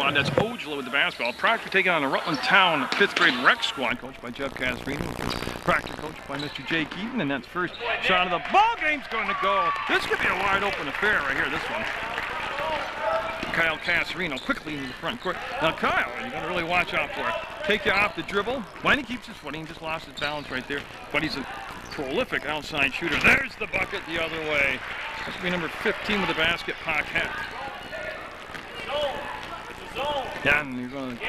squad. That's Ojala with the basketball. Proctor taking on the Rutland Town 5th grade rec squad, coached by Jeff Casarino. Proctor coached by Mr. Jake Eaton, and that's first shot of the ball game's going to go. This could be a wide open affair right here, this one. Kyle Casarino quickly into the front court. Now Kyle, you got to really watch out for it. Take you off the dribble. When he keeps his footing, he just lost his balance right there. But he's a prolific outside shooter. There's the bucket the other way. This will be number 15 with the basket, Paquette. Yeah, and you're going to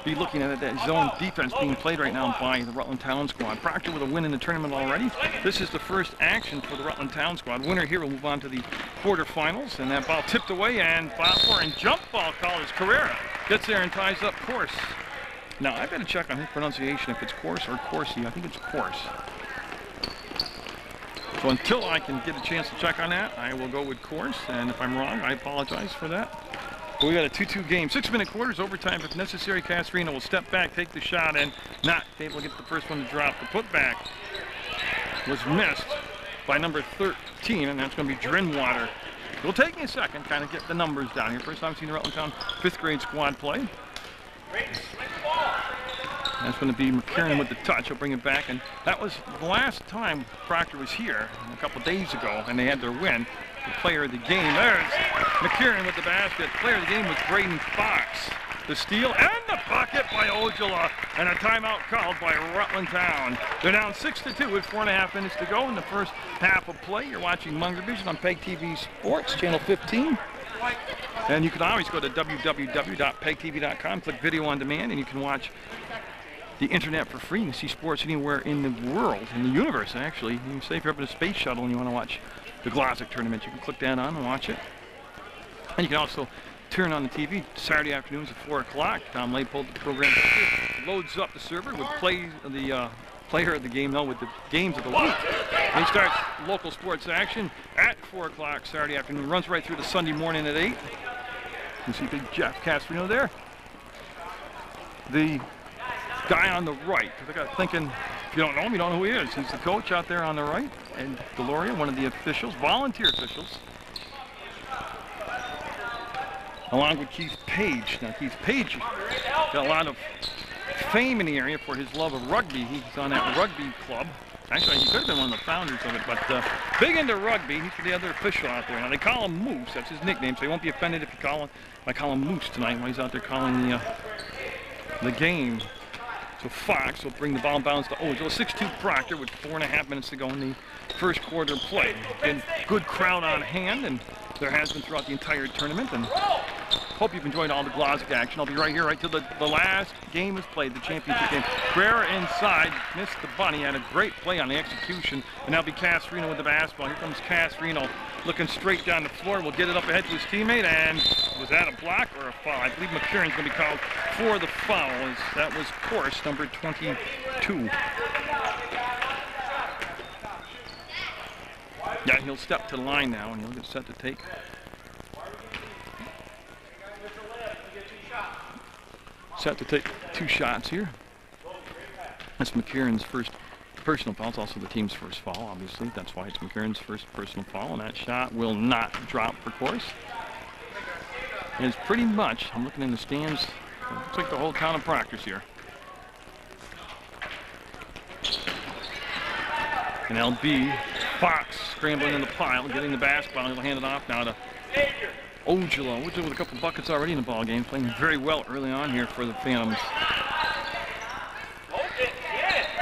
be looking at that zone defense being played right now by the Rutland Town squad. Proctor with a win in the tournament already. This is the first action for the Rutland Town squad. Winner here will move on to the quarterfinals, and that ball tipped away, and foul jump ball call is Carrera. Gets there and ties up Course. Now, I've got to check on his pronunciation, if it's Course or Coursey. I think it's Course. So until I can get a chance to check on that, I will go with Course, and if I'm wrong, I apologize for that. But we got a 2-2 game, 6-minute quarters, overtime if necessary. Casarino will step back, take the shot, and not able to get the first one to drop. The putback was missed by number 13, and that's going to be Drinwater. It'll take me a second, kind of get the numbers down here. First time I've seen the Rutland Town 5th grade squad play. That's going to be McCarron with the touch. He'll bring it back, and that was the last time Proctor was here a couple days ago, and they had their win. The player of the game, there's McCarron with the basket. Player of the game was Braden Fox. The steal and the bucket by Ojala, and a timeout called by Rutland Town. They're down 6-2 with 4.5 minutes to go in the first half of play. You're watching Munger Vision on PEGTV Sports, channel 15. And you can always go to www.pegtv.com, click video on demand, and you can watch the internet for free. You can see sports anywhere in the world, in the universe actually. You can say if you're up in a space shuttle and you want to watch the Glodzik tournament, you can click that on and watch it. And you can also turn on the TV Saturday afternoons at 4 o'clock. Tom Leopold, the program director, loads up the server with player of the game, though, with the games of the week. And he starts local sports action at 4 o'clock Saturday afternoon. Runs right through to Sunday morning at 8. You can see big Jeff Casarino there. The guy on the right, I got thinking, if you don't know him, you don't know who he is. He's the coach out there on the right, and Deloria, one of the officials, volunteer officials, along with Keith Page. Now, Keith Page got a lot of fame in the area for his love of rugby. He's on that rugby club. Actually, he could have been one of the founders of it, but big into rugby. He's the other official out there. Now, they call him Moose. That's his nickname, so he won't be offended if I call him Moose tonight while he's out there calling the game. So Fox will bring the ball bounce to Ojala. 6-2 Proctor with 4.5 minutes to go in the first quarter play. Again, good crowd on hand, and there has been throughout the entire tournament. And hope you've enjoyed all the Glodzik action. I'll be right here right till the last game is played, the championship game. Carrera inside, missed the bunny, had a great play on the execution. And that'll be Casarino with the basketball. Here comes Casarino looking straight down the floor. Will get it up ahead to his teammate, and was that a block or a foul? I believe McCarron's going to be called for the foul, as that was Course, number 22. Yeah, he'll step to the line now, and he'll get set to take. Set to take 2 shots here. That's McCarron's first personal foul. It's also the team's first foul, obviously. That's why it's McCarron's first personal foul, and that shot will not drop for Course. And it's pretty much, I'm looking in the stands, it looks like the whole town of Proctor's here. And LB, Fox scrambling in the pile, getting the basketball. He'll hand it off now to Ojala, with a couple buckets already in the ball game, playing very well early on here for the Phantoms.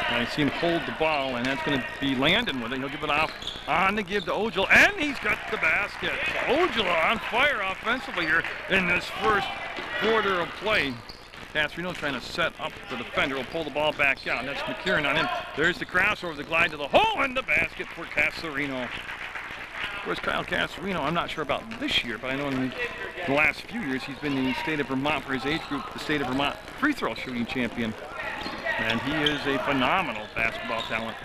And I see him hold the ball, and that's going to be Landon with it. He'll give it off on the give to Ojala, and he's got the basket. So Ojala on fire offensively here in this first quarter of play. Casarino trying to set up the defender. Will pull the ball back out. That's McCarron on him. There's the crossover, the glide to the hole, and the basket for Casarino. Of course, Kyle Casarino, I'm not sure about this year, but I know in the last few years he's been the state of Vermont for his age group, the state of Vermont free throw shooting champion. And he is a phenomenal basketball talent.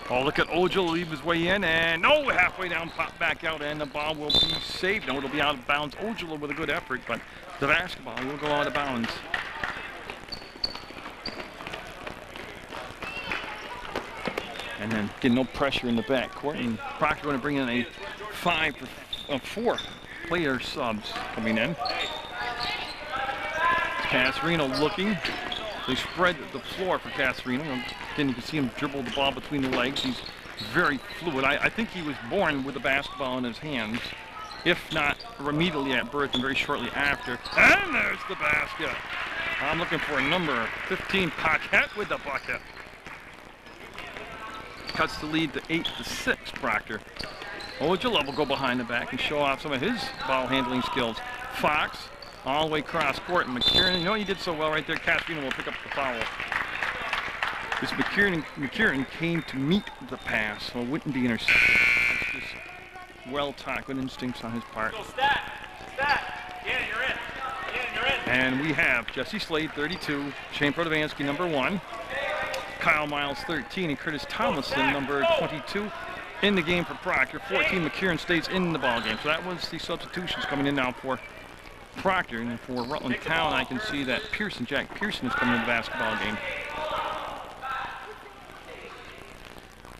Oh, look at Ojala leave his way in, and halfway down, pop back out, and the ball will be saved. No, it'll be out of bounds. Ojala with a good effort, but the basketball will go out of bounds. And then getting no pressure in the backcourt, and Proctor going to bring in a 4 player subs coming in. Casarino looking. They spread the floor for Casarino. Again, you can see him dribble the ball between the legs. He's very fluid. I think he was born with a basketball in his hands, if not immediately at birth and very shortly after. And there's the basket. I'm looking for number 15, Paquette with the bucket. Cuts the lead to 8-6, Proctor. Ojala will go behind the back and show off some of his ball handling skills. Fox all the way across court, and McKiernan, you know, he did so well right there. Casarino will pick up the foul. This McKiernan came to meet the pass, so it wouldn't be intercepted. That's just well taught, good instincts on his part. And we have Jesse Slade, 32, Shane Protovansky, number 1, Kyle Miles, 13, and Curtis Tomlinson, number 22, in the game for Proctor. 14, McKiernan stays in the ball game. So that was the substitutions coming in now for Proctor. And for Rutland Town, I can see that Jack Pearson is coming in the basketball game.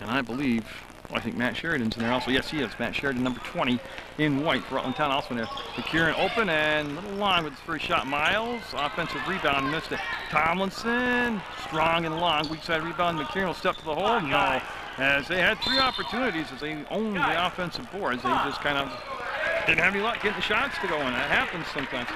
And I believe, well, I think Matt Sheridan's in there also. Yes, he is. Matt Sheridan, number 20, in white for Rutland Town, also in there. McKiernan open and little line with his first shot. Miles, offensive rebound, missed it. Tomlinson, strong and long, weak side rebound. McKiernan will step to the hole. No. As they had 3 opportunities as they owned the offensive boards, they just kind of didn't have any luck getting the shots to go in. That happens sometimes.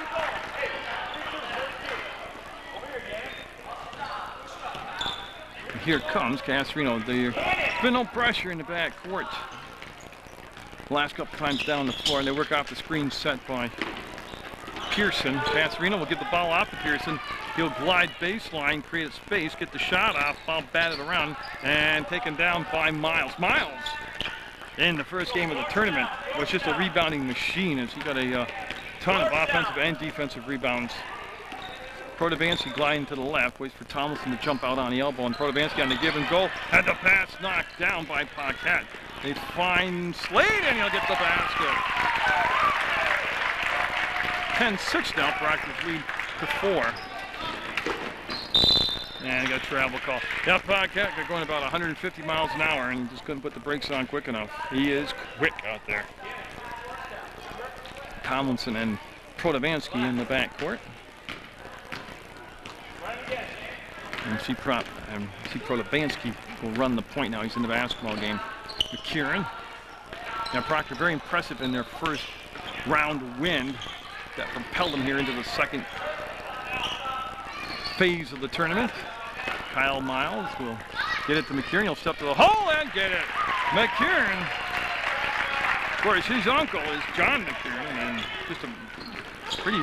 Here comes Casarino. There's been no pressure in the back court the last couple times down the floor, and they work off the screen set by Pearson. Casarino will give the ball off to Pearson. He'll glide baseline, create a space, get the shot off, ball batted around, and taken down by Miles. Miles, in the first game of the tournament, was just a rebounding machine as he got a ton of offensive and defensive rebounds. Protovansky gliding to the left, waits for Tomlinson to jump out on the elbow, and Protovansky on the give and go, had the pass knocked down by Paquette. They find Slade, and he'll get the basket. 10-6 now, Proctor's lead to 4. And he got a travel call. Yeah, Paquette got going about 150 miles an hour and just couldn't put the brakes on quick enough. He is quick out there. Tomlinson and Protovansky in the backcourt. And Protovansky will run the point now. He's in the basketball game. McKiernan. Now Proctor, very impressive in their first round win that propelled them here into the second phase of the tournament. Kyle Miles will get it to McKiernan. He'll step to the hole and get it. McKiernan. Of course, his uncle is John McKiernan, and just a pretty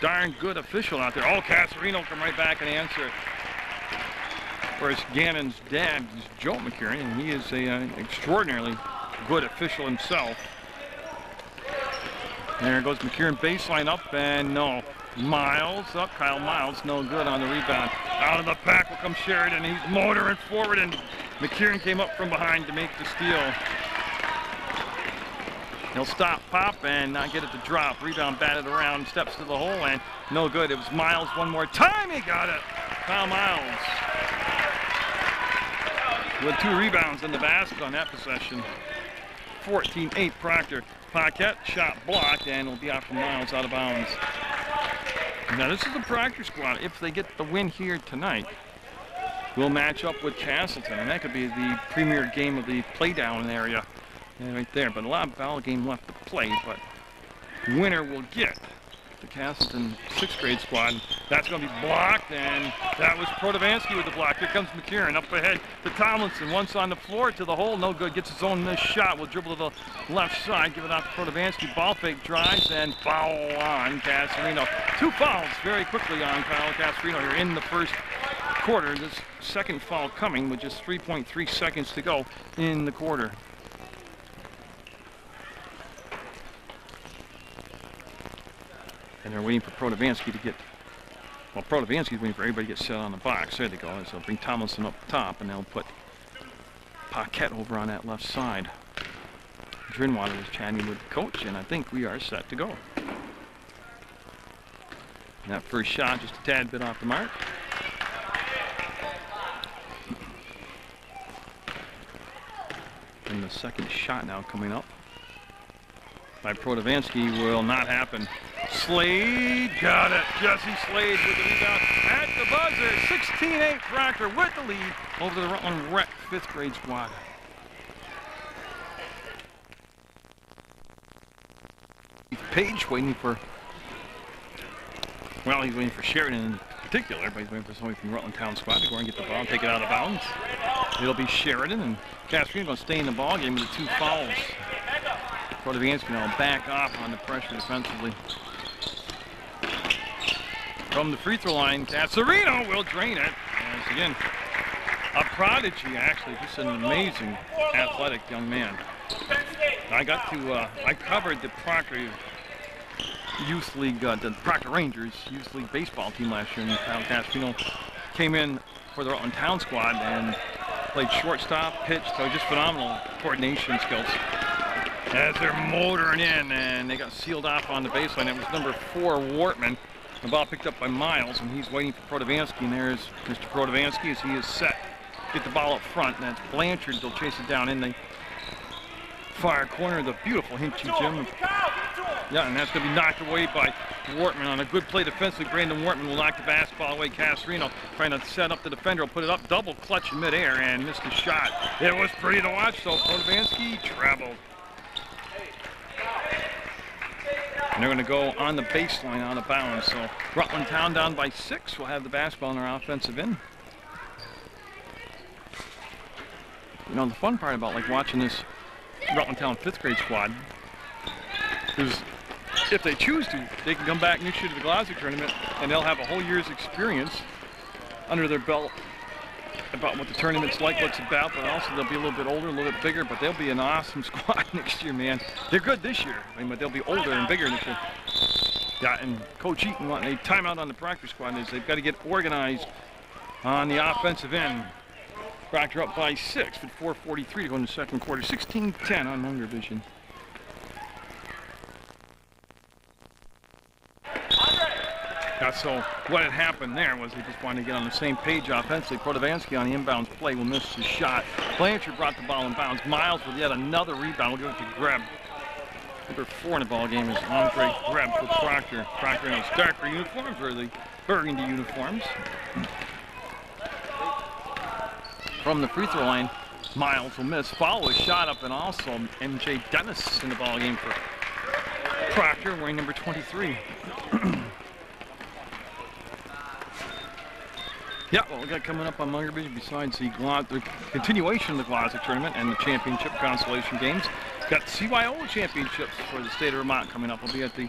darn good official out there. Oh, Casarino will come right back and answer it. Whereas Gannon's dad is Joe McKiernan, and he is an extraordinarily good official himself. There goes McKiernan, baseline up, and no. Miles up, Kyle Miles, no good on the rebound. Out of the pack will come Sheridan, he's motoring forward, and McKiernan came up from behind to make the steal. He'll stop, pop, and not get it to drop. Rebound batted around, steps to the hole, and no good. It was Miles one more time, he got it. Kyle Miles with 2 rebounds in the basket on that possession. 14-8 Proctor. Paquette shot blocked, and will be off from Miles, out of bounds. Now this is the Proctor squad. If they get the win here tonight, we'll match up with Castleton, and that could be the premier game of the play-down area right there. But a lot of ball game left to play, but winner will get the Castleton 6th grade squad. That's going to be blocked, and that was Protovansky with the block. Here comes McKiernan up ahead to Tomlinson. Once on the floor to the hole, no good. Gets his own missed shot. Will dribble to the left side, give it out to Protovansky. Ball fake, drives, and foul on Casarino. 2 fouls very quickly on Kyle Casarino here in the first quarter. This second foul coming with just 3.3 seconds to go in the quarter. And they're waiting for Protovansky to get, well, Protovansky's waiting for everybody to get set on the box. There they go. So they'll bring Tomlinson up top, and they'll put Paquette over on that left side. Drinwater is chatting with the coach, and I think we are set to go. And that first shot just a tad bit off the mark. And the second shot now coming up by Protovansky will not happen. Slade got it. Jesse Slade with the rebound at the buzzer. 16-8 Proctor with the lead over the Rutland Rec 5th grade squad. Page waiting for, well, he's waiting for Sheridan in particular, but he's waiting for somebody from the Rutland Town squad to go and get the ball and take it out of bounds. It'll be Sheridan, and Casperino going to stay in the ball game with the 2 fouls. Protovansky now back off on the pressure defensively. From the free throw line, Casperino will drain it. And again, a prodigy, actually, just an amazing athletic young man. I covered the Proctor Youth League, the Proctor Rangers Youth League baseball team last year, and Kyle Casperino came in for the Rutland Town squad and played shortstop, pitched, so just phenomenal coordination skills. As they're motoring in, and they got sealed off on the baseline. It was number 4, Wortman. The ball picked up by Miles, and he's waiting for Protovansky, and there's Mr. Protovansky as he is set. Get the ball up front, and that's Blanchard. They'll chase it down in the far corner of the beautiful Hinchy Gym. Yeah, and that's going to be knocked away by Wortman on a good play defensively. Brandon Wortman will knock the basketball away. Casperino trying to set up the defender, will put it up, double clutch in midair, and missed the shot. It was pretty to watch, so Protovansky traveled. And they're going to go on the baseline out of bounds. So Rutland Town down by 6 will have the basketball in their offensive end. You know, the fun part about like watching this Rutland Town 5th grade squad is if they choose to, they can come back next year to the Glodzik tournament and they'll have a whole year's experience under their belt about what the tournament's like, what's about, but also they'll be a little bit older, a little bit bigger, but they'll be an awesome squad next year, man. They're good this year, but they'll be older and bigger next year. Yeah, and Coach Eaton wanting a timeout on the Proctor squad is they've got to get organized on the offensive end. Proctor up by 6 with 4:43 to go in the second quarter. 16-10 on Munger Vision. So what had happened there was they just wanted to get on the same page offensively. Protovansky on the inbounds play will miss his shot. Blanchard brought the ball in bounds. Miles with yet another rebound. We'll give it to Greb. Number 4 in the ball game is Andre Greb for Proctor. Proctor in his darker uniforms, or the burgundy uniforms. From the free throw line, Miles will miss. Follow his shot up, and also MJ Dennis in the ball game for Proctor, wearing number 23. Yeah, what we got coming up on Munger Vision besides the continuation of the Glodzik tournament and the championship consolation games. Got the CYO championships for the state of Vermont coming up. We'll be at the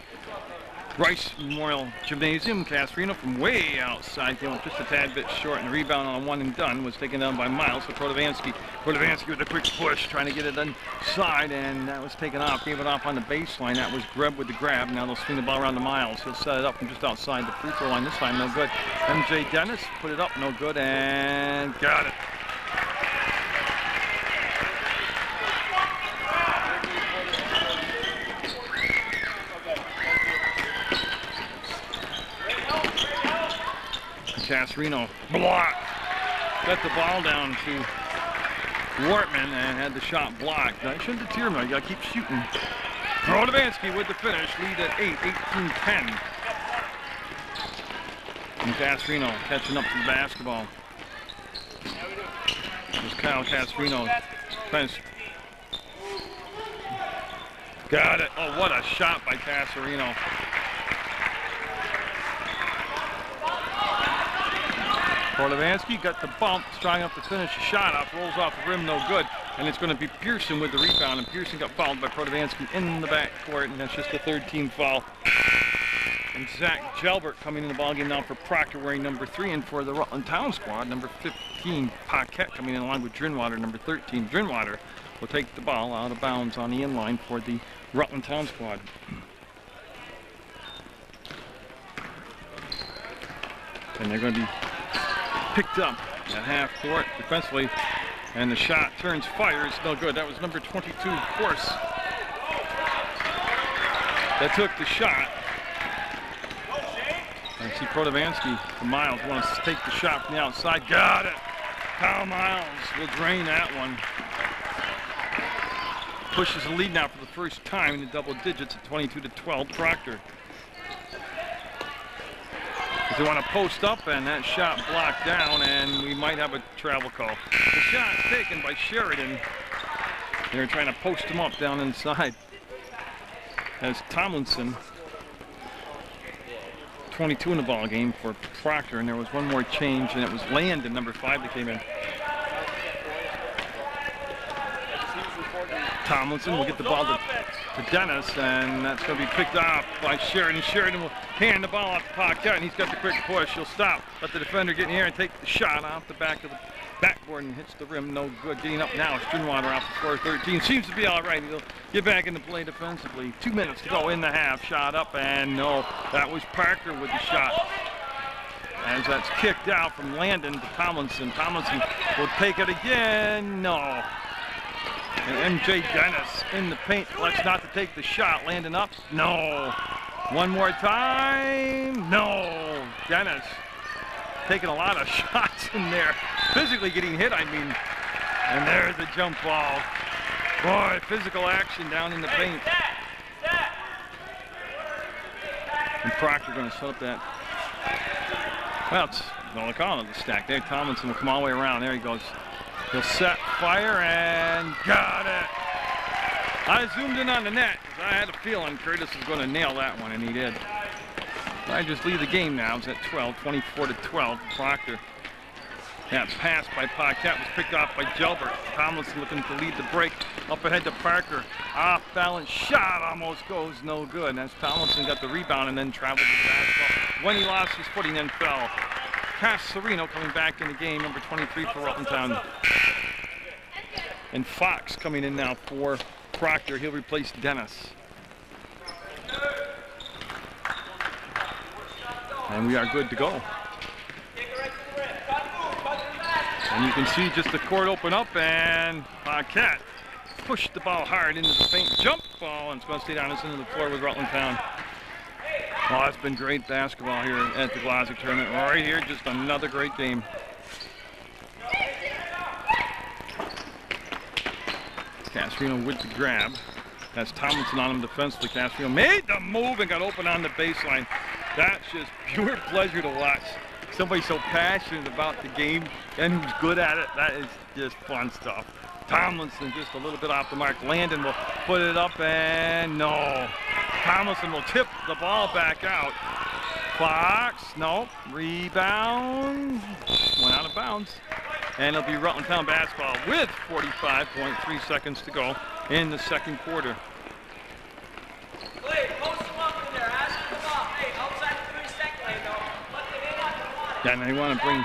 Rice Memorial Gymnasium. Casperino from way outside came up just a tad bit short, and the rebound on a 1 and done was taken down by Miles for Protovansky. Protovansky with a quick push, trying to get it inside, and that was taken off. Gave it off on the baseline. That was Greb with the grab. Now they'll swing the ball around to Miles. He'll set it up from just outside the free throw line. This time, no good. MJ Dennis put it up, no good, and got it. Casperino blocked. Got the ball down to Wortman and had the shot blocked. That shouldn't deter him. You got to keep shooting. Protovansky with the finish. Lead at 8, 18-10. And Casperino catching up to the basketball. There's Kyle Casperino. Got it. Oh, what a shot by Casperino. Protovansky got the bump, strong enough to finish the shot off, rolls off the rim, no good. And it's going to be Pearson with the rebound, and Pearson got fouled by Protovansky in the backcourt, and that's just the 3rd team foul. And Zach Gelbert coming in the ballgame now for Proctor, wearing number 3, and for the Rutland Town squad, number 15, Paquette coming in along with Drinwater, number 13. Drinwater will take the ball out of bounds on the inline for the Rutland Town squad. And they're going to be picked up at half court defensively, and the shot turns, fires, no good. That was number 22, of course, that took the shot. I see Protovansky from Miles wants to take the shot from the outside. Got it. Kyle Miles will drain that one. Pushes the lead now for the first time in the double digits at 22-12. Proctor Because they want to post up, and that shot blocked down, and we might have a travel call. The shot taken by Sheridan. They're trying to post him up down inside. As Tomlinson, 22 in the ball game for Proctor, and there was one more change, and it was Landon, number 5, that came in. Tomlinson will get the ball to Dennis, and that's going to be picked off by Sheridan. Sheridan will hand the ball off to Paquette, and he's got the quick push. He'll stop, let the defender get in here and take the shot off the back of the backboard and hits the rim. No good. Getting up now is Strinwater off the score 13. Seems to be all right. He'll get back into play defensively. 2 minutes to go in the half. Shot up, and no, that was Parker with the shot. As that's kicked out from Landon to Tomlinson. Tomlinson will take it again. No. And MJ Dennis in the paint, elects not to take the shot. Landon up, no. One more time, no. Dennis taking a lot of shots in there. Physically getting hit, I mean. And there's a jump ball. Boy, physical action down in the paint. And Proctor going to set up that. Well, it's, no, they're calling it the stack there. Tomlinson will come all the way around. There he goes. He'll set, fire, and got it. I zoomed in on the net because I had a feeling Curtis was going to nail that one, and he did. I just lead the game now. It's at 12, 24-12. Proctor. That's passed by Paquette, was picked off by Gelbert. Tomlinson looking to lead the break. Up ahead to Parker. Off balance shot almost goes no good. As Tomlinson got the rebound and then traveled with the basketball. When he lost his footing, then fell. Serino coming back in the game, number 23 for Rutland Town. And Fox coming in now for Proctor. He'll replace Dennis. And we are good to go. And you can see just the court open up, and Paquette pushed the ball hard into the paint. Jump ball, and it's going to stay down this into the floor with Rutland Town. Oh, it's been great basketball here at the Glodzik tournament. Right here, just another great game. Castrino with the grab. That's Tomlinson on him defensively. Castrino made the move and got open on the baseline. That's just pure pleasure to watch. Somebody so passionate about the game and who's good at it. That is just fun stuff. Tomlinson just a little bit off the mark. Landon will put it up, and no. Tomlinson will tip the ball back out. Fox, no. Rebound. Went out of bounds. And it'll be Rutland Town basketball with 45.3 seconds to go in the second quarter. Yeah, and they want to bring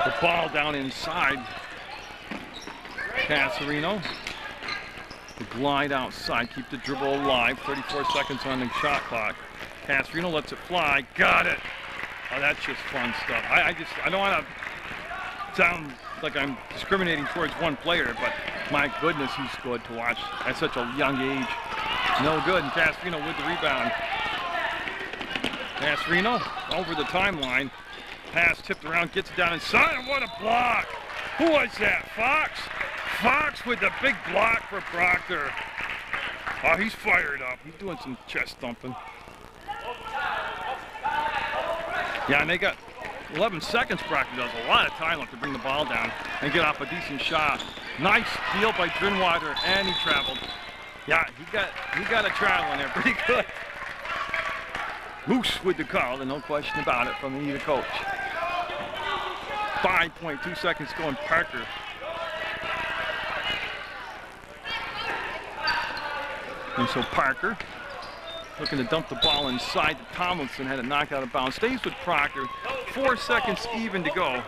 the ball down inside. Caserino. The glide outside, keep the dribble alive. 34 seconds on the shot clock. Caserino lets it fly. Got it. Oh, that's just fun stuff. I don't want to sound like I'm discriminating towards one player, but my goodness, he's good to watch at such a young age. No good, and Caserino with the rebound. Caserino over the timeline. Pass tipped around, gets it down inside, and what a block! Who was that? Fox? Fox with the big block for Proctor. Oh, he's fired up. He's doing some chest thumping. Yeah, and they got 11 seconds. Proctor does a lot of time left to bring the ball down and get off a decent shot. Nice steal by Drinwater, and he traveled. Yeah, he got a travel in there, pretty good. Moose with the call, and no question about it from the coach. 5.2 seconds going Parker. And so Parker looking to dump the ball inside to Tomlinson, had it knocked out of bounds. Stays with Proctor. 4 seconds even to go.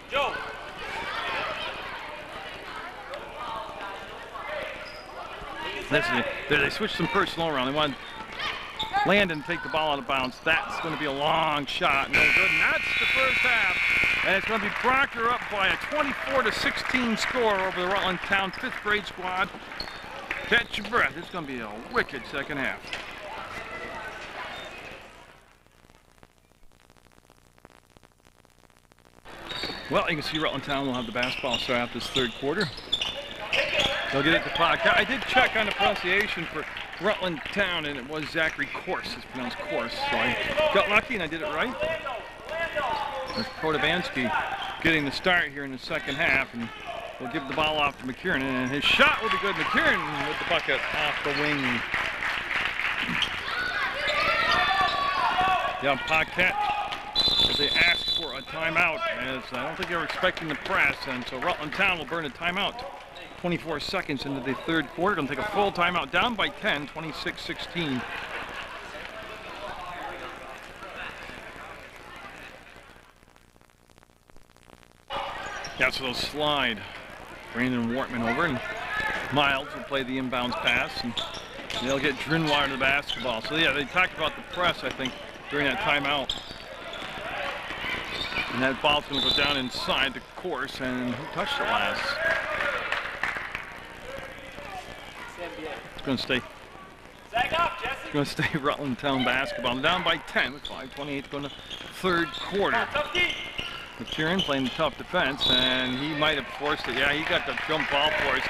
Joe. They switched some personnel around. They wanted Landon to take the ball out of bounds. That's going to be a long shot. No good. And that's the first half. And it's going to be Proctor up by a 24-16 score over the Rutland Town 5th grade squad. Catch your breath. It's going to be a wicked second half. Well, you can see Rutland Town will have the basketball start out this third quarter. They'll get it to Paquette. I did check on the pronunciation for Rutland Town, and it was Zachary Course. It's pronounced Course, so I got lucky and I did it right. There's Protovansky getting the start here in the second half, and we'll give the ball off to McKieran, and his shot will be good. McKieran with the bucket off the wing. Yeah, Paquette, but they asked for a timeout, as I don't think they were expecting the press, and so Rutland Town will burn a timeout. 24 seconds into the third quarter. Going to take a full timeout, down by 10, 26-16. Yeah, so they'll slide Brandon Wortman over, and Miles will play the inbounds pass, and they'll get Drinwater the basketball. So yeah, they talked about the press, I think, during that timeout. And that ball's going to go down inside the course, and who touched it last? It's going to stay. It's going to stay Rutland Town basketball. Down by 10 with 5:28 going to third quarter. McKieran playing the tough defense, and he might have forced it. Yeah, he got the jump ball for us.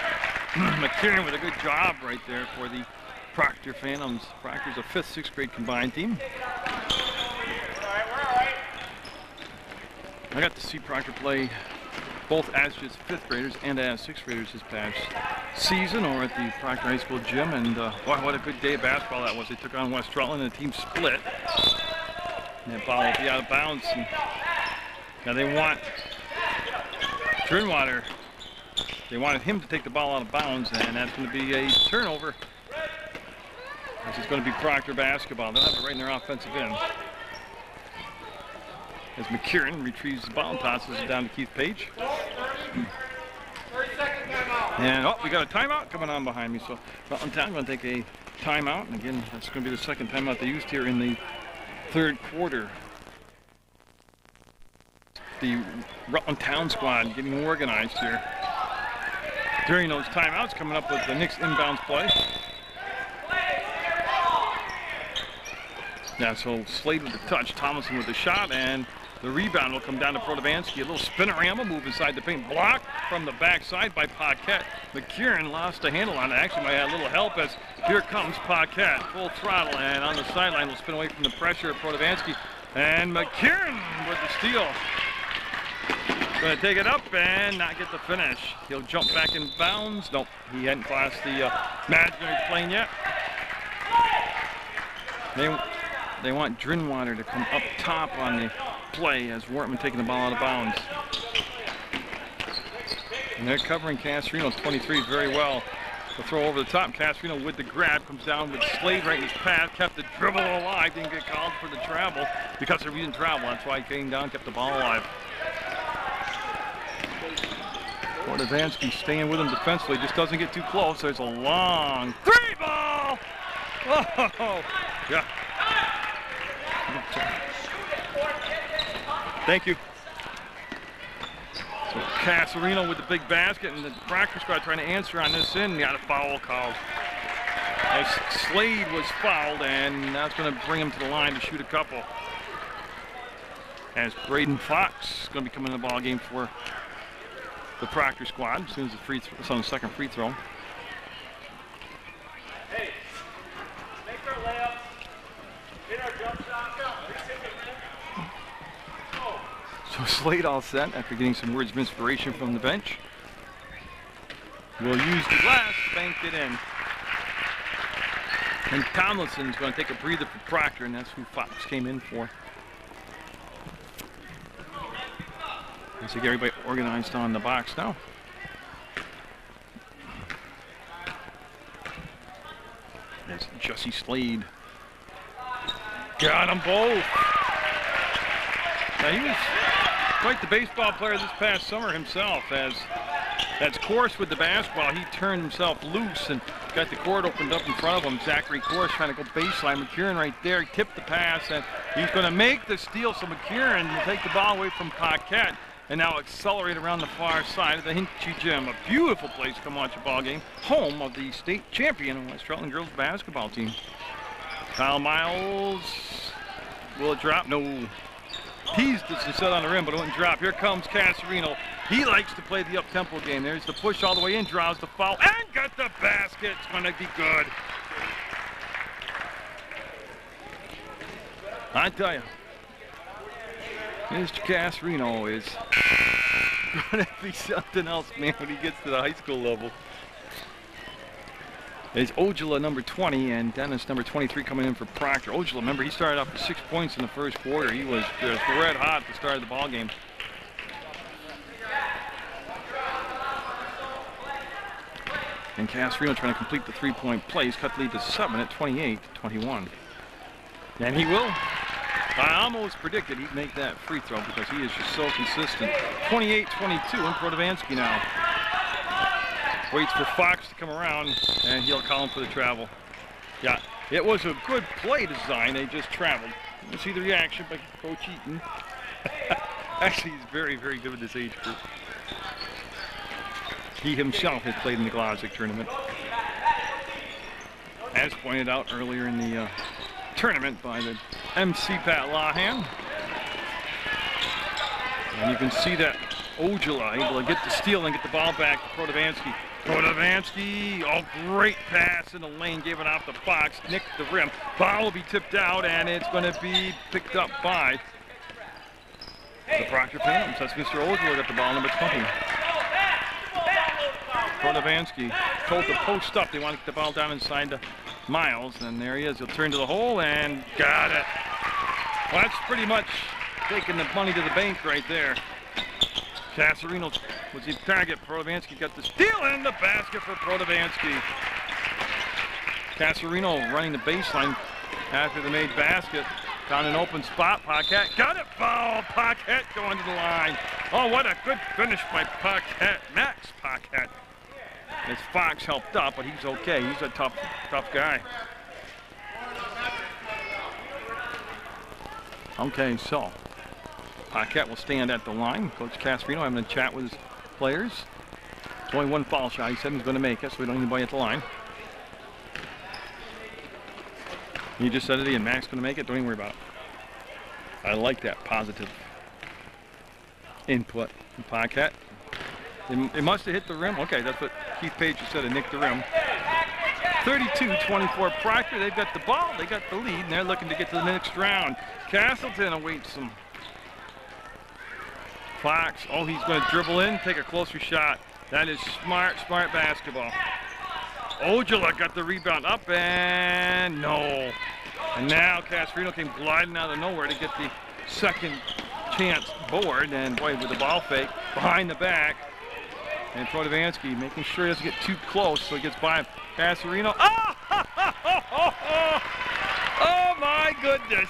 McKieran with a good job right there for the Proctor Phantoms. Proctor's a 5th, 6th grade combined team. I got to see Proctor play both as just 5th graders and as 6th graders this past season over at the Proctor High School gym, and boy, what a good day of basketball that was. They took on West Rutland and the team split. And that ball will be out of bounds. And now they want Drinwater. They wanted him to take the ball out of bounds, and that's going to be a turnover. This is going to be Proctor basketball. They'll have it right in their offensive end. As McKieran retrieves the ball and tosses it down to Keith Page. And oh, we got a timeout coming on behind me. So Rutland Town going to take a timeout. And again, that's going to be the second timeout they used here in the third quarter. The Rutland Town squad getting organized here. During those timeouts, coming up with the next inbounds play. Yeah, so Slade with the touch, Thomason with the shot, and the rebound will come down to Protovansky. A little spinorama move inside the paint, blocked from the backside by Paquette. McKieran lost a handle on it. Actually might have a little help, as here comes Paquette, full throttle, and on the sideline will spin away from the pressure of Protovansky. And McKieran with the steal. Going to take it up and not get the finish. He'll jump back in bounds. Nope, he hadn't crossed the imaginary plane yet. They want Drinwater to come up top on the play as Wortman taking the ball out of bounds. And they're covering Casarino 23 very well. The throw over the top. Casarino with the grab comes down with Slade right in his path. Kept the dribble alive. Didn't get called for the travel because he didn't travel. That's why he came down, kept the ball alive. Protovansky staying with him defensively. Just doesn't get too close. There's a long three ball. Oh, yeah. Thank you. So Casarino with the big basket, and the Proctor squad trying to answer on this end. Got a foul called. As Slade was fouled, and that's going to bring him to the line to shoot a couple. As Braden Fox is going to be coming in the ball game for the Proctor squad as soon as the free throw, it's on the second free throw. Hey, make our layup. Hit our jump shot. So Slade all set after getting some words of inspiration from the bench. We'll use the glass, banked it in. And Tomlinson's going to take a breather for Proctor, and that's who Fox came in for. Let's get everybody organized on the box now. There's Jesse Slade. Got them both. Now he was quite the baseball player this past summer himself, as that's Course with the basketball. He turned himself loose and got the court opened up in front of him. Zachary Course trying to go baseline. McKieran right there. He tipped the pass, and he's going to make the steal. So McKieran will take the ball away from Paquette and now accelerate around the far side of the Hinchy Gym. A beautiful place to come watch a ball game. Home of the state champion West Rutland girls basketball team. Kyle Miles. Will it drop? No. Teased it and set on the rim, but it wouldn't drop. Here comes Casarino. He likes to play the up-tempo game. There's the push all the way in, draws the foul, and got the basket. It's going to be good. I tell you, Mr. Casarino is going to be something else, man, when he gets to the high school level. It's Ojala, number 20, and Dennis, number 23, coming in for Proctor. Ojala, remember, he started off with 6 points in the first quarter. He was just red hot at the start of the ball game. And Casarino trying to complete the three-point play. He's cut the lead to 7 at 28-21. And he will. I almost predicted he'd make that free throw because he is just so consistent. 28-22 in Protovansky now. Waits for Fox to come around, and he'll call him for the travel. Yeah, it was a good play design. They just traveled. You see the reaction by Coach Eaton. Actually, he's very, very good with this age group. He himself has played in the Glodzik tournament. As pointed out earlier in the tournament by the MC Pat Lahan. And you can see that Ojala able to get the steal and get the ball back to Protovansky. Protovansky, oh, great pass in the lane, gave it off the Fox, nicked the rim. Ball will be tipped out, and it's going to be picked up by the Proctor Phantoms. That's Mr. Ojala got the ball, number 20. Protovansky told to post up. They want to get the ball down inside to Miles, and there he is. He'll turn to the hole and got it. Well, that's pretty much taking the money to the bank right there. Casarino was the target. Protovansky got the steal and the basket for Protovansky. Casarino running the baseline after the made basket. Found an open spot. Paquette got it. Foul. Paquette going to the line. Oh, what a good finish by Paquette. Max Paquette. As Fox helped up, but he's okay. He's a tough guy. Okay, so Paquette will stand at the line. Coach Casarino having a chat with his players. It's only one foul shot. He said he's going to make it, so we don't need anybody at the line. He just said it again. Max going to make it. Don't even worry about it. I like that positive input from Paquette. It must have hit the rim. Okay, that's what Keith Page just said. It nicked the rim. 32-24 Proctor. They've got the ball. They got the lead, and they're looking to get to the next round. Castleton awaits them. Fox. Oh, he's going to dribble in, take a closer shot. That is smart basketball. Ojala got the rebound up, and no. And now Casarino came gliding out of nowhere to get the second chance board, and boy, with the ball fake behind the back. And Protovansky making sure he doesn't get too close, so he gets by Casarino. Oh my goodness.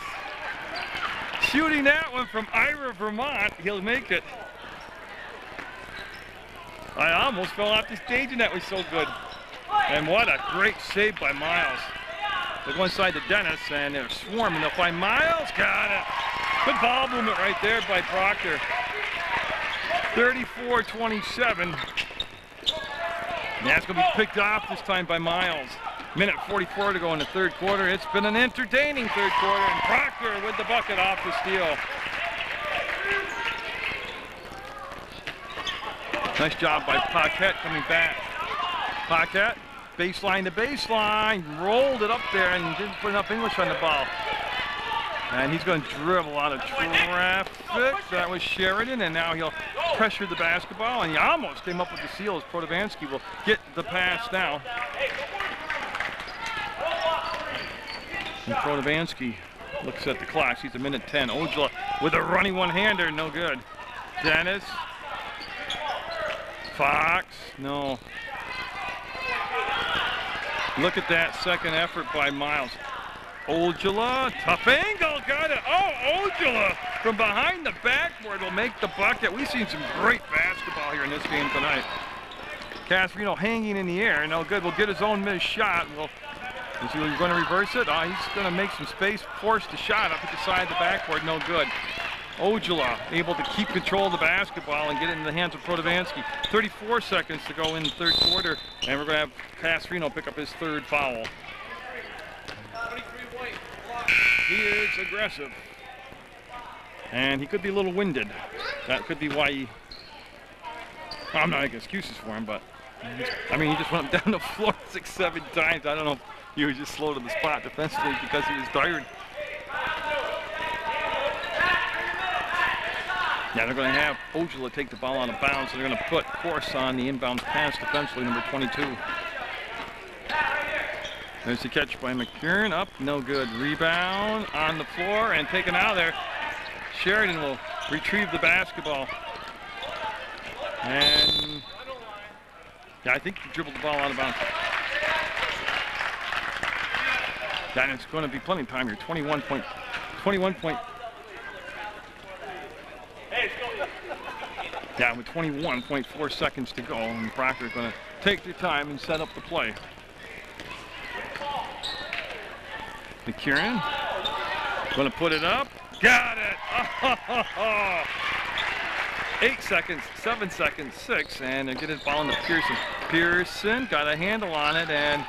Shooting that one from Ira, Vermont. He'll make it. I almost fell off the stage, and that was so good. And what a great save by Miles. They go inside to Dennis, and they're swarming. They'll find Miles. Got it. Good ball movement right there by Proctor. 34-27. That's going to be picked off this time by Miles. Minute 44 to go in the third quarter. It's been an entertaining third quarter, and Proctor with the bucket off the steal. Nice job by Paquette coming back. Paquette, baseline to baseline, rolled it up there and didn't put enough English on the ball. And he's going to dribble out of traffic. That was Sheridan, and now he'll pressure the basketball, and he almost came up with the steal as Protovansky will get the pass now. And Protovansky looks at the clock. He's a minute 10. Ojala with a running one-hander, no good. Dennis. Fox, no. Look at that second effort by Miles. Ojala, tough angle, got it. Oh, Ojala from behind the backboard will make the bucket. We've seen some great basketball here in this game tonight. Casarino hanging in the air, no good. Will get his own missed shot. Is he going to reverse it? Oh, he's going to make some space, force the shot up at the side of the backboard, no good. Ojala able to keep control of the basketball and get it in the hands of Protovansky. 34 seconds to go in the third quarter, and we're going to have Casarino pick up his third foul. He is aggressive, and he could be a little winded. That could be why he, well, I'm not making excuses for him, but I mean, he just went down the floor 6-7 times. I don't know if he was just slow to the spot defensively because he was tired. Yeah, they're going to have Ojula take the ball out of bounds, and they're going to put Course on the inbounds pass defensively, number 22. There's the catch by McKern, up, no good. Rebound on the floor and taken out of there. Sheridan will retrieve the basketball. And yeah, I think he dribbled the ball out of bounds. Yeah, and it's going to be plenty of time here. 21 point. Yeah, with 21.4 seconds to go, and Proctor going to take their time and set up the play. McKieran going to put it up. Got it! 8 seconds, 7 seconds, 6, and they're getting the ball into Pearson. Pearson got a handle on it, and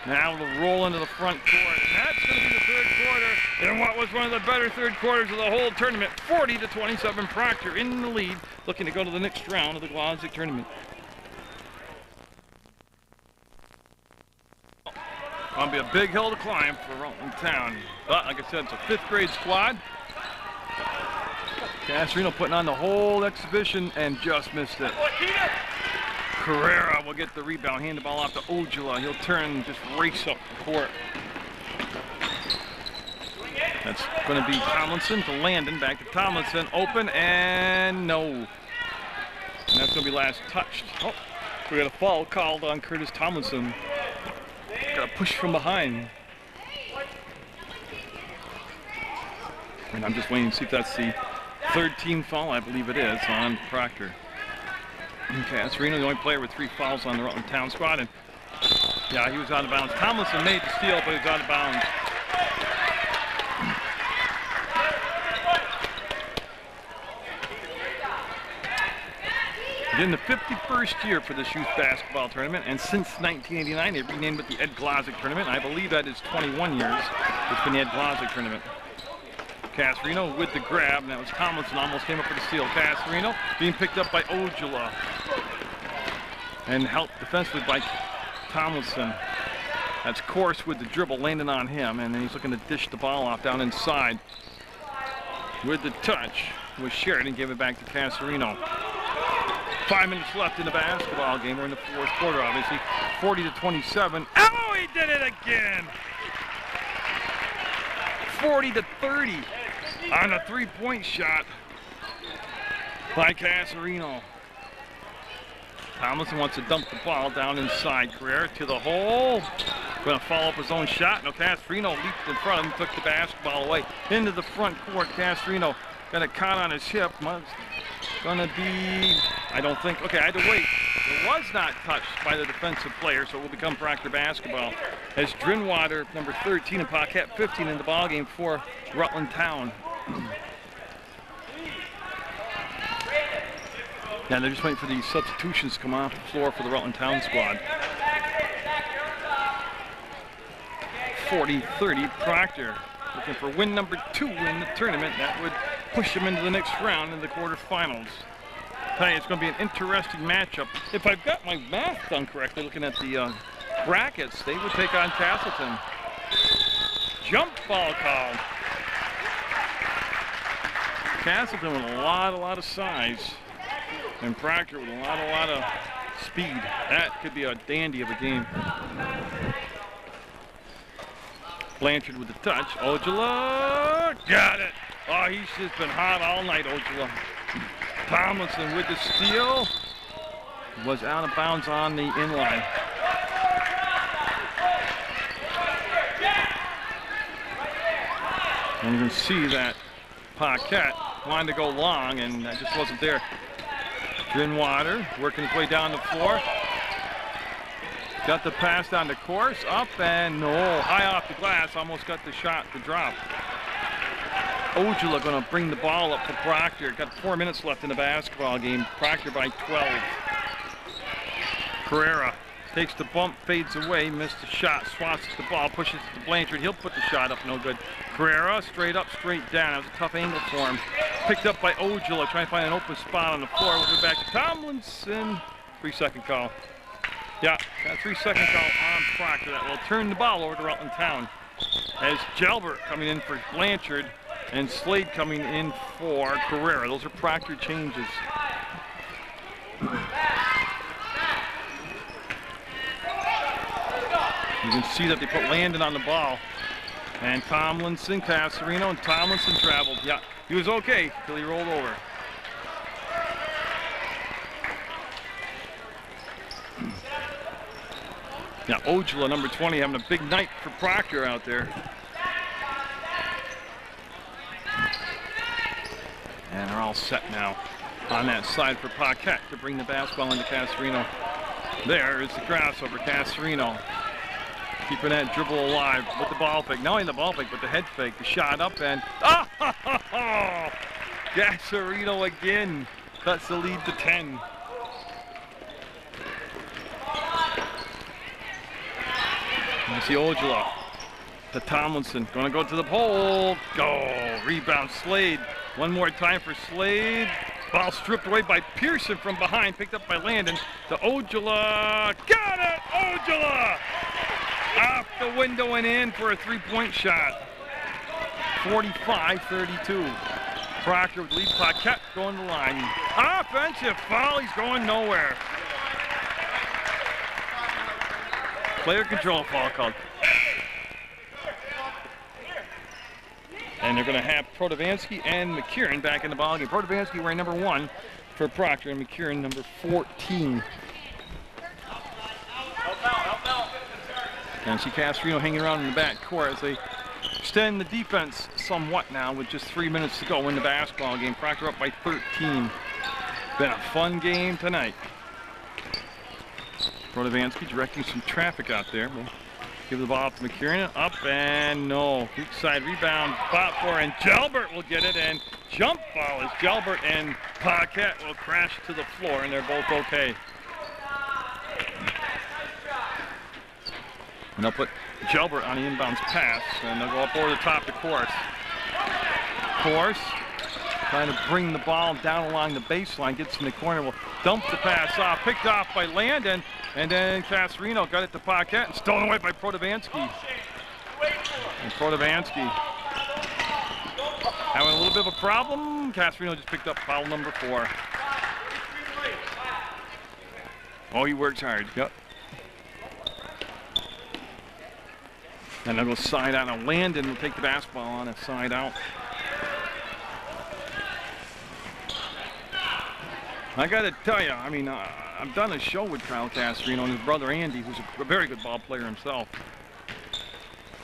now it'll roll into the front court. And that's going to be the third quarter in what was one of the better third quarters of the whole tournament. 40-27, Proctor in the lead, looking to go to the next round of the Glodzik tournament. Going to be a big hill to climb for Rutland Town. But like I said, it's a 5th grade squad. Casarino putting on the whole exhibition and just missed it. Carrera will get the rebound, hand the ball off to Ojula. He'll turn and just race up the court. That's going to be Tomlinson to Landon. Back to Tomlinson. Open and no. And that's going to be last touched. Oh, we got a foul called on Curtis Tomlinson. Got a push from behind. And I'm just waiting to see if that's the 3rd team foul. I believe it is on Proctor. Okay, Serena, the only player with 3 fouls on the Rutland Town squad, and yeah, he was out of bounds. Tomlinson made the steal, but he was out of bounds. In the 51st year for this youth basketball tournament, and since 1989, they've renamed it the Ed Glodzik tournament. I believe that is 21 years it's been the Ed Glodzik tournament. Casarino with the grab, and that was Tomlinson, almost came up with a steal. Casarino being picked up by Ojula and helped defensively by Tomlinson. That's Course with the dribble, landing on him, and then he's looking to dish the ball off down inside. With the touch was Sheridan, gave it back to Casarino. 5 minutes left in the basketball game. We're in the 4th quarter, obviously. 40-27. Oh, he did it again! 40-30 on a 3-point shot by Casarino. Tomlinson wants to dump the ball down inside. Carrera to the hole. Going to follow up his own shot. Now Casarino leaped in front of him, took the basketball away into the front court. Casarino got a caught on his hip. Going to be, I don't think, okay, I had to wait. It was not touched by the defensive player, so it will become Proctor basketball. As Drinwater, number 13, and Paquette 15 in the ballgame for Rutland Town. Now they're just waiting for these substitutions to come off the floor for the Rutland Town squad. 40-30, Proctor looking for win number 2 in the tournament. That would push them into the next round in the quarterfinals. Tell you, it's going to be an interesting matchup. If I've got my math done correctly, looking at the brackets, they would take on Castleton. Jump ball called. Castleton with a lot of size, and Proctor with a lot of speed. That could be a dandy of a game. Blanchard with the touch. Ojula got it. Oh, he's just been hot all night, Ojula. Tomlinson with the steal. Was out of bounds on the inline. And you can see that Paquette wanted to go long, and that just wasn't there. Drinwater working his way down the floor. Got the pass down the course, up and no, high off the glass, almost got the shot to drop. Ojula going to bring the ball up for Proctor. Got 4 minutes left in the basketball game. Proctor by 12. Carrera takes the bump, fades away, missed the shot, swats the ball, pushes it to Blanchard. He'll put the shot up, no good. Carrera straight up, straight down. That was a tough angle for him. Picked up by Ojula, trying to find an open spot on the floor. We'll go back to Tomlinson. 3-second call. Yeah, got a 3-second call on Proctor. That will turn the ball over to Rutland Town. As Gelbert coming in for Blanchard. and Slade coming in for Carrera. Those are Proctor changes. You can see that they put Landon on the ball. And Tomlinson, Casarino, and Tomlinson traveled. Yeah, he was okay till he rolled over. Now Ojala, number 20, having a big night for Proctor out there. And they're all set now on that side for Paquette to bring the basketball into Casarino. There is the crossover, Casarino. Keeping that dribble alive with the ball fake. Not only the ball fake, but the head fake. The shot up and... Oh! Casarino again cuts the lead to 10. You see Ojala to Tomlinson. Going to go to the pole. Go! Rebound Slade. One more time for Slade. Ball stripped away by Pearson from behind. Picked up by Landon. To Ojala. Got it! Ojala! Off the window and in for a three-point shot. 45-32. Proctor with lead. Paquette going to the line. Offensive foul. He's going nowhere. Player control foul called. And they're going to have Protovansky and McKieran back in the ballgame. Protovansky wearing number 1 for Proctor and McKieran number 14. And see Casarino hanging around in the back court as they extend the defense somewhat now with just 3 minutes to go in the basketball game. Proctor up by 13. Been a fun game tonight. Protovansky directing some traffic out there. We'll give the ball to McKieran. Up and no. Weak side rebound. Fought for and Gelbert will get it. And jump ball as Gelbert and Paquette will crash to the floor and they're both okay. And they'll put Gelbert on the inbounds pass, and they'll go up over the top to Course. Course trying to bring the ball down along the baseline, gets in the corner, will dump the pass off, picked off by Landon, and then Casarino got it to Paquette and stolen away by Protovansky. And Protovansky having a little bit of a problem. Casarino just picked up foul number 4. Oh, he works hard. Yep. And they'll go side out. Now Landon will take the basketball on a side out. I got to tell you, I mean, I've done a show with Kyle Casarino and his brother Andy, who's a very good ball player himself.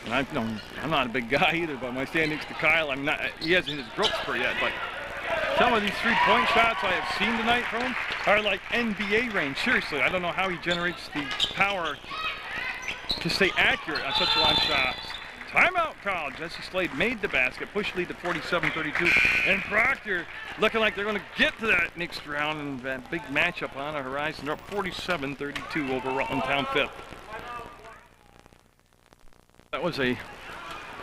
And I'm not a big guy either, but my stand next to Kyle, I'm not. He hasn't his growth spurt yet, but some of these three-point shots I have seen tonight from him are like NBA range. Seriously, I don't know how he generates the power to stay accurate on such long shots. Timeout call. Jesse Slade made the basket, push lead to 47-32. And Proctor looking like they're going to get to that next round and that big matchup on the horizon. They're up 47-32 over Rutland Town 5th. That was a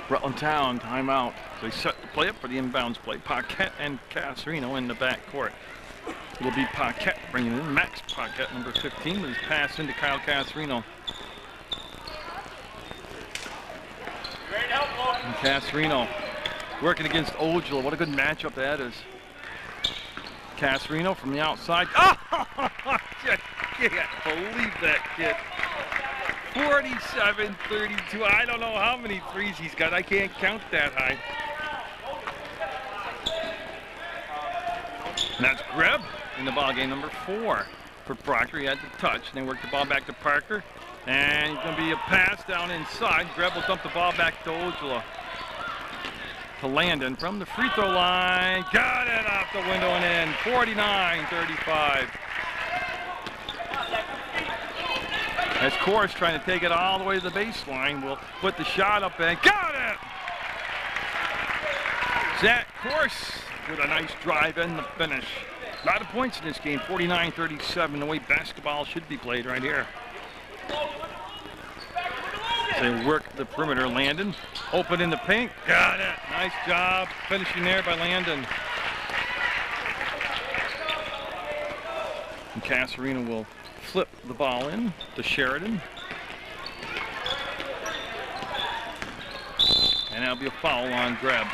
Rutland Town timeout. They set the play up for the inbounds play. Paquette and Casarino in the back court. It'll be Paquette bringing in Max Paquette, number 15, with his pass into Kyle Casarino. And Casarino working against Ojala. What a good matchup that is. Casarino from the outside. Oh, I can't believe that kid. 47-32. I don't know how many threes he's got. I can't count that high. And that's Greb in the ballgame, number 4 for Proctor. He had the touch, and they worked the ball back to Parker. And it's going to be a pass down inside. Greb will dump the ball back to Ojala. To Landon from the free throw line. Got it off the window and in. 49-35. As Course trying to take it all the way to the baseline. Will put the shot up and got it! Zach Course with a nice drive and the finish. A lot of points in this game. 49-37. The way basketball should be played right here. They work the perimeter. Landon open in the paint. Got it. Nice job finishing there by Landon. And Casarino will flip the ball in to Sheridan. And that'll be a foul on Greb.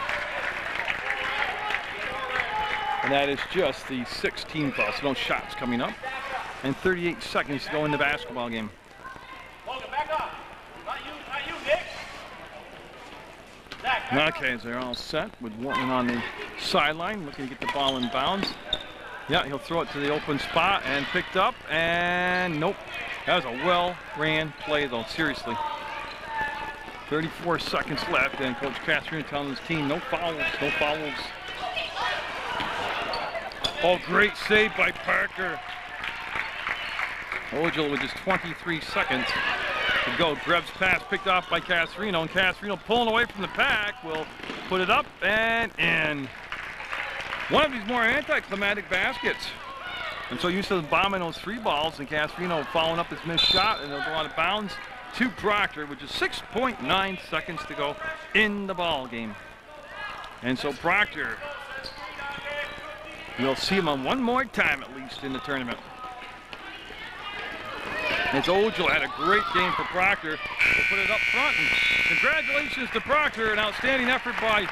And that is just the 6th team foul, so no shots coming up. And 38 seconds to go in the basketball game. Logan, back up. Not you, Nick. Zach, back Okay, so they're all set with Rutland on the sideline, looking to get the ball in bounds. Yeah, he'll throw it to the open spot and picked up, and nope. That was a well-ran play, though, seriously. 34 seconds left, and Coach Castrino telling his team, no fouls, no fouls. Oh, great save by Parker. Ojal with just 23 seconds to go. Greb's pass picked off by Castrino, and Castrino pulling away from the pack will put it up and in. One of these more anticlimactic baskets. And so used to bombing those 3 balls, and Castrino following up his missed shot, and they'll go out of bounds to Proctor, which is 6.9 seconds to go in the ball game. And so Proctor, we'll see him on one more time at least in the tournament. As Ojal had a great game for Proctor. We'll put it up front, and congratulations to Proctor, an outstanding effort by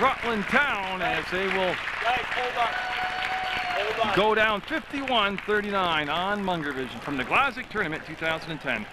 Rutland Town, as they will go down 51-39 on Munger Vision from the Glodzik Tournament 2010.